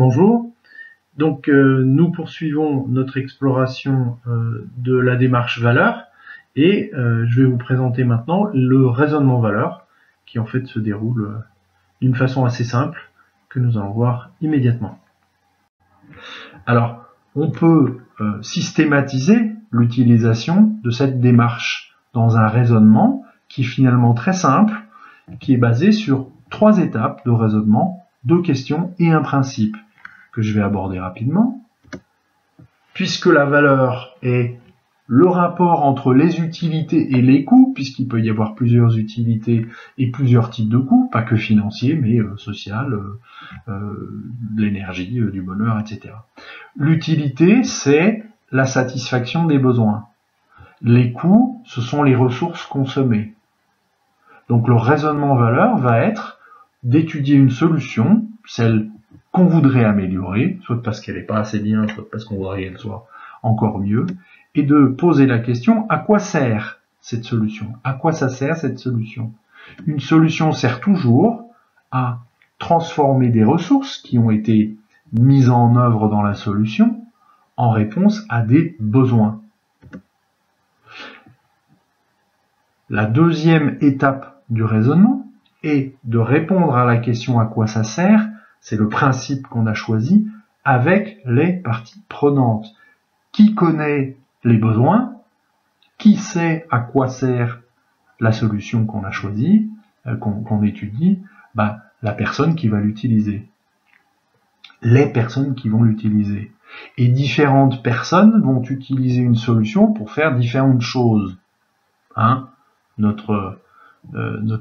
Bonjour, donc nous poursuivons notre exploration de la démarche valeur et je vais vous présenter maintenant le raisonnement valeur qui en fait se déroule d'une façon assez simple que nous allons voir immédiatement. Alors, on peut systématiser l'utilisation de cette démarche dans un raisonnement qui est finalement très simple, qui est basé sur 3 étapes de raisonnement, 2 questions et un principe que je vais aborder rapidement. Puisque la valeur est le rapport entre les utilités et les coûts, puisqu'il peut y avoir plusieurs utilités et plusieurs types de coûts, pas que financiers, mais social, de l'énergie, du bonheur, etc. L'utilité, c'est la satisfaction des besoins. Les coûts, ce sont les ressources consommées. Donc le raisonnement valeur va être d'étudier une solution, celle qu'on voudrait améliorer, soit parce qu'elle n'est pas assez bien, soit parce qu'on voudrait qu'elle soit encore mieux, et de poser la question, à quoi sert cette solution? À quoi ça sert cette solution? Une solution sert toujours à transformer des ressources qui ont été mises en œuvre dans la solution en réponse à des besoins. La deuxième étape du raisonnement est de répondre à la question à quoi ça sert. C'est le principe qu'on a choisi avec les parties prenantes. Qui connaît les besoins? Qui sait à quoi sert la solution qu'on a choisie, qu'on étudie? La personne qui va l'utiliser. Les personnes qui vont l'utiliser. Et différentes personnes vont utiliser une solution pour faire différentes choses. Notre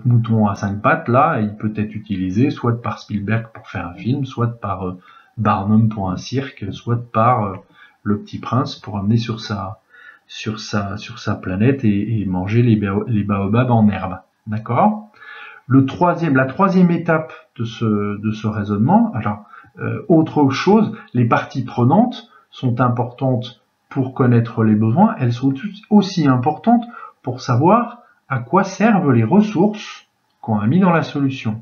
mouton à 5 pattes, là, il peut être utilisé soit par Spielberg pour faire un film, soit par Barnum pour un cirque, soit par le Petit Prince pour amener sur sa planète et manger les baobabs en herbe. D'accord ? La troisième étape de ce raisonnement, alors, autre chose, les parties prenantes sont importantes pour connaître les besoins, elles sont aussi importantes pour savoir à quoi servent les ressources qu'on a mis dans la solution.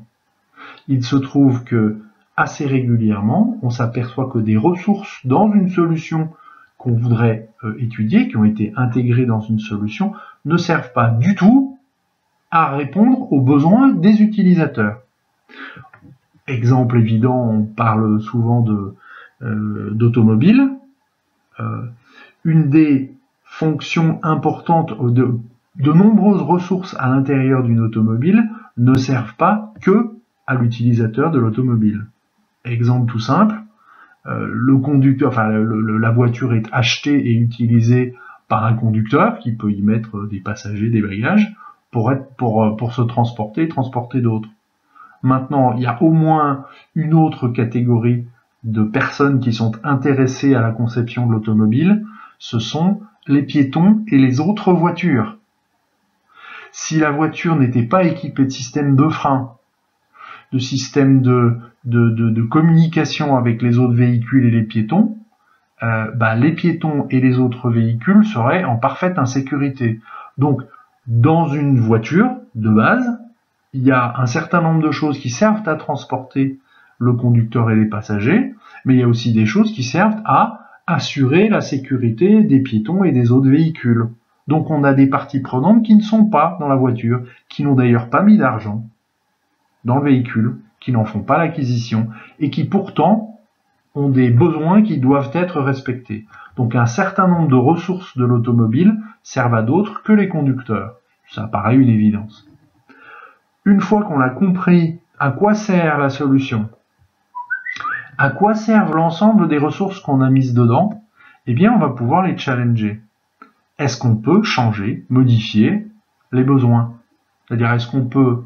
Il se trouve que, assez régulièrement, on s'aperçoit que des ressources dans une solution qu'on voudrait étudier, qui ont été intégrées dans une solution, ne servent pas du tout à répondre aux besoins des utilisateurs. Exemple évident, on parle souvent d'automobile. Une des fonctions importantes de nombreuses ressources à l'intérieur d'une automobile ne servent pas que à l'utilisateur de l'automobile. Exemple tout simple, la voiture est achetée et utilisée par un conducteur qui peut y mettre des passagers, des bagages, pour se transporter et transporter d'autres. Maintenant, il y a au moins une autre catégorie de personnes qui sont intéressées à la conception de l'automobile, ce sont les piétons et les autres voitures. Si la voiture n'était pas équipée de système de frein, de système de communication avec les autres véhicules et les piétons, les piétons et les autres véhicules seraient en parfaite insécurité. Donc, dans une voiture, de base, il y a un certain nombre de choses qui servent à transporter le conducteur et les passagers, mais il y a aussi des choses qui servent à assurer la sécurité des piétons et des autres véhicules. Donc on a des parties prenantes qui ne sont pas dans la voiture, qui n'ont d'ailleurs pas mis d'argent dans le véhicule, qui n'en font pas l'acquisition, et qui pourtant ont des besoins qui doivent être respectés. Donc un certain nombre de ressources de l'automobile servent à d'autres que les conducteurs. Ça paraît une évidence. Une fois qu'on a compris à quoi sert la solution, à quoi servent l'ensemble des ressources qu'on a mises dedans, eh bien on va pouvoir les challenger. Est-ce qu'on peut changer, modifier les besoins? C'est-à-dire, est-ce qu'on peut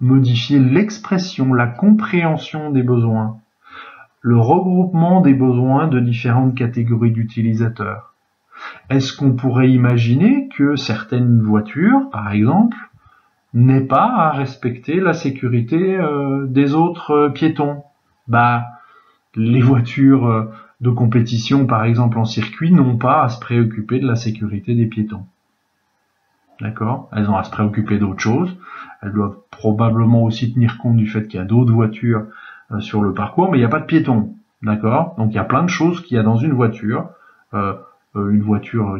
modifier l'expression, la compréhension des besoins, le regroupement des besoins de différentes catégories d'utilisateurs? Est-ce qu'on pourrait imaginer que certaines voitures, par exemple, n'aient pas à respecter la sécurité des autres piétons? Les voitures de compétition, par exemple en circuit, n'ont pas à se préoccuper de la sécurité des piétons. D'accord? Elles ont à se préoccuper d'autre chose. Elles doivent probablement aussi tenir compte du fait qu'il y a d'autres voitures sur le parcours, mais il n'y a pas de piétons. D'accord? Donc il y a plein de choses qu'il y a dans une voiture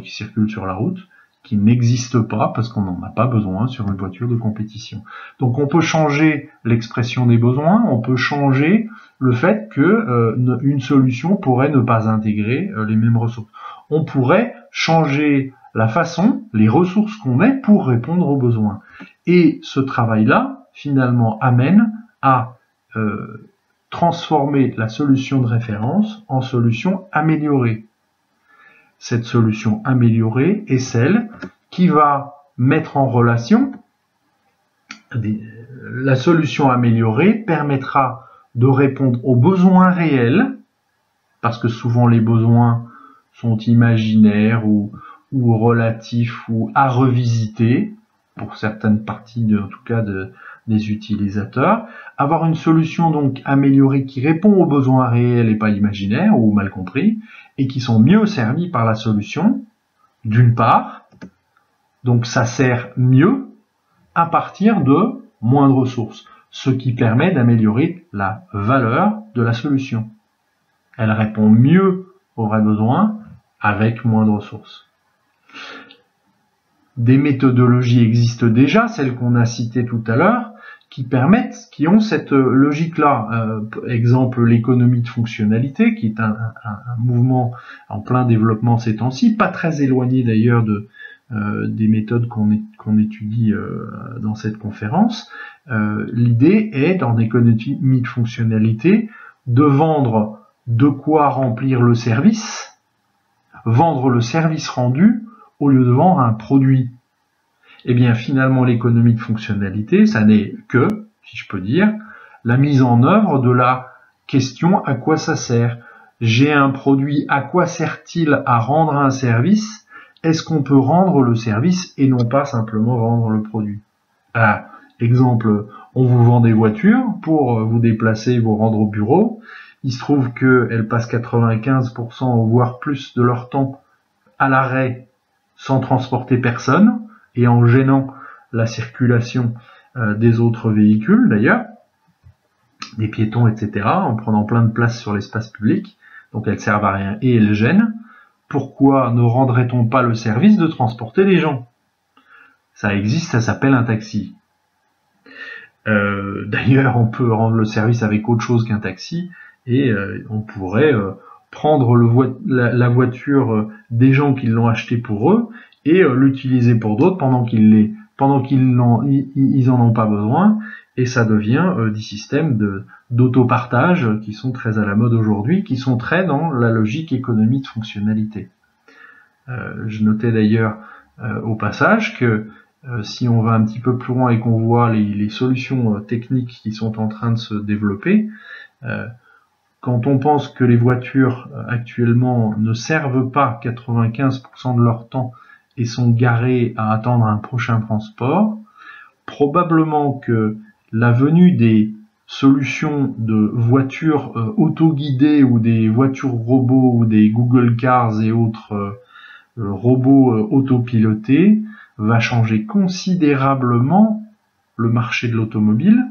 qui circule sur la route, qui n'existe pas parce qu'on n'en a pas besoin sur une voiture de compétition. Donc on peut changer l'expression des besoins, on peut changer le fait que une solution pourrait ne pas intégrer les mêmes ressources. On pourrait changer la façon, les ressources qu'on met pour répondre aux besoins. Et ce travail-là, finalement, amène à transformer la solution de référence en solution améliorée. Cette solution améliorée est celle qui va mettre en relation la solution améliorée permettra de répondre aux besoins réels, parce que souvent les besoins sont imaginaires ou relatifs ou à revisiter pour certaines parties, en tout cas des utilisateurs. Avoir une solution donc améliorée qui répond aux besoins réels et pas imaginaires ou mal compris, et qui sont mieux servis par la solution, d'une part, donc ça sert mieux à partir de moins de ressources, ce qui permet d'améliorer la valeur de la solution. Elle répond mieux aux vrais besoins avec moins de ressources. Des méthodologies existent déjà, celles qu'on a citées tout à l'heure, qui ont cette logique-là. Exemple, l'économie de fonctionnalité, qui est un mouvement en plein développement ces temps-ci, pas très éloigné d'ailleurs des méthodes qu'on étudie dans cette conférence. L'idée est, dans l'économie de fonctionnalité, de vendre de quoi remplir le service, vendre le service rendu au lieu de vendre un produit. Eh bien, finalement, l'économie de fonctionnalité, ça n'est que, si je peux dire, la mise en œuvre de la question à quoi ça sert. J'ai un produit, à quoi sert-il à rendre un service? Est-ce qu'on peut rendre le service et non pas simplement vendre le produit? Exemple, on vous vend des voitures pour vous déplacer, vous rendre au bureau. Il se trouve qu'elles passent 95% voire plus de leur temps à l'arrêt sans transporter personne et en gênant la circulation des autres véhicules d'ailleurs, des piétons, etc., en prenant plein de place sur l'espace public. Donc elles servent à rien et elles gênent. Pourquoi ne rendrait-on pas le service de transporter les gens? Ça existe, ça s'appelle un taxi. D'ailleurs, on peut rendre le service avec autre chose qu'un taxi et on pourrait prendre la voiture des gens qui l'ont acheté pour eux et l'utiliser pour d'autres pendant qu'ils en ont pas besoin, et ça devient des systèmes d'autopartage qui sont très à la mode aujourd'hui, qui sont très dans la logique économie de fonctionnalité. Je notais d'ailleurs au passage que si on va un petit peu plus loin et qu'on voit les solutions techniques qui sont en train de se développer, quand on pense que les voitures actuellement ne servent pas 95% de leur temps et sont garées à attendre un prochain transport, probablement que la venue des solutions de voitures autoguidées ou des voitures robots ou des Google Cars et autres robots autopilotés va changer considérablement le marché de l'automobile,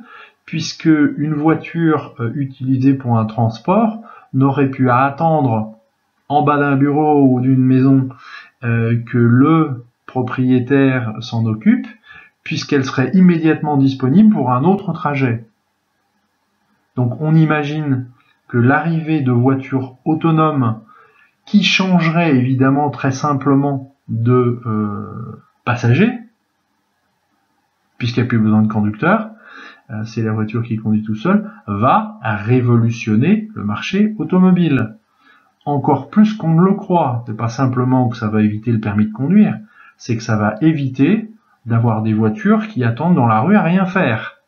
puisque une voiture utilisée pour un transport n'aurait pu attendre en bas d'un bureau ou d'une maison que le propriétaire s'en occupe, puisqu'elle serait immédiatement disponible pour un autre trajet. Donc on imagine que l'arrivée de voitures autonomes qui changeraient évidemment très simplement de passagers, puisqu'il n'y a plus besoin de conducteur, c'est la voiture qui conduit tout seul, va révolutionner le marché automobile. Encore plus qu'on ne le croit. C'est pas simplement que ça va éviter le permis de conduire, c'est que ça va éviter d'avoir des voitures qui attendent dans la rue à rien faire.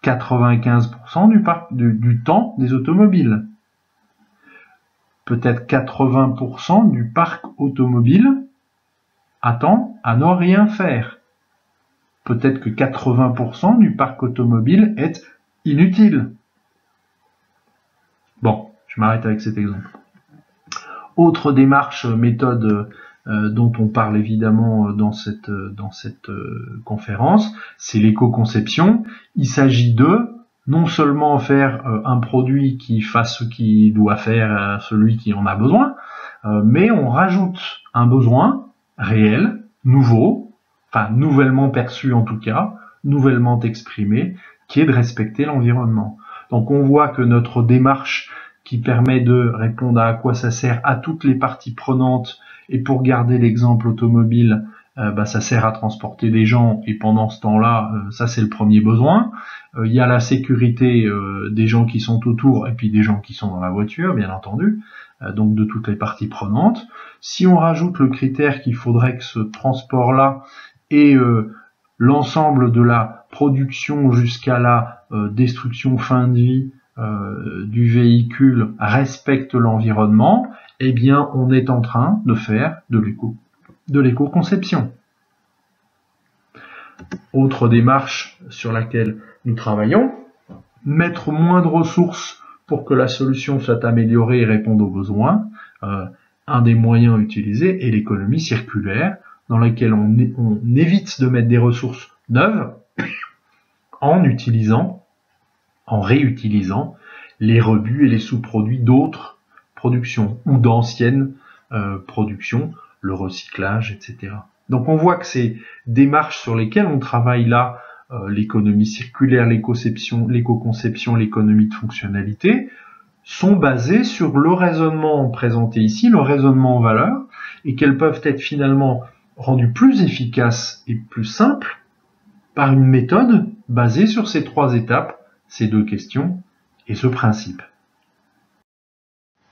95% du temps des automobiles. Peut-être 80% du parc automobile attend à ne rien faire. Peut-être que 80% du parc automobile est inutile. Bon, je m'arrête avec cet exemple. Autre démarche, méthode dont on parle évidemment dans cette conférence, c'est l'éco-conception. Il s'agit de non seulement faire un produit qui fasse ce qu'il doit faire celui qui en a besoin, mais on rajoute un besoin réel, nouveau, enfin nouvellement perçu en tout cas, nouvellement exprimé, qui est de respecter l'environnement. Donc on voit que notre démarche qui permet de répondre à quoi ça sert à toutes les parties prenantes, et pour garder l'exemple automobile, ça sert à transporter des gens, et pendant ce temps-là, ça c'est le premier besoin. Il y a la sécurité des gens qui sont autour, et puis des gens qui sont dans la voiture, bien entendu, donc de toutes les parties prenantes. Si on rajoute le critère qu'il faudrait que ce transport-là ait l'ensemble de la production jusqu'à la destruction fin de vie du véhicule respecte l'environnement, eh bien on est en train de faire de l'éco-conception. Autre démarche sur laquelle nous travaillons, mettre moins de ressources pour que la solution soit améliorée et réponde aux besoins. Un des moyens utilisés est l'économie circulaire, dans laquelle on évite de mettre des ressources neuves en réutilisant les rebuts et les sous-produits d'autres productions ou d'anciennes productions, le recyclage, etc. Donc on voit que ces démarches sur lesquelles on travaille là, l'économie circulaire, l'éco-conception, l'économie de fonctionnalité, sont basées sur le raisonnement présenté ici, le raisonnement en valeur, et qu'elles peuvent être finalement rendues plus efficaces et plus simples par une méthode basée sur ces trois étapes, ces deux questions et ce principe.